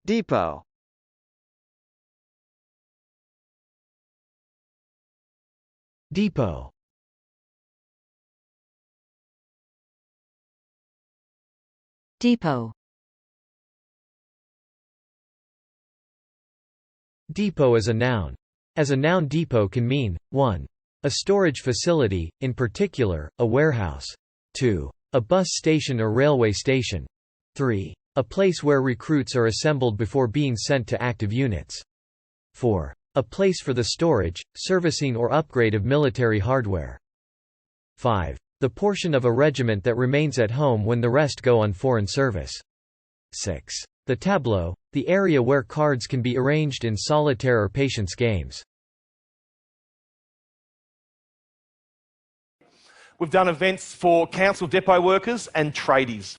dépôt. Depot. Depot. Depot is a noun. As a noun, depot can mean 1. A storage facility, in particular, a warehouse. 2. A bus station or railway station. 3. A place where recruits are assembled before being sent to active units. 4. A place for the storage, servicing or upgrade of military hardware. 5. The portion of a regiment that remains at home when the rest go on foreign service. 6. The tableau, the area where cards can be arranged in solitaire or patience games. We've done events for council depot workers and tradies.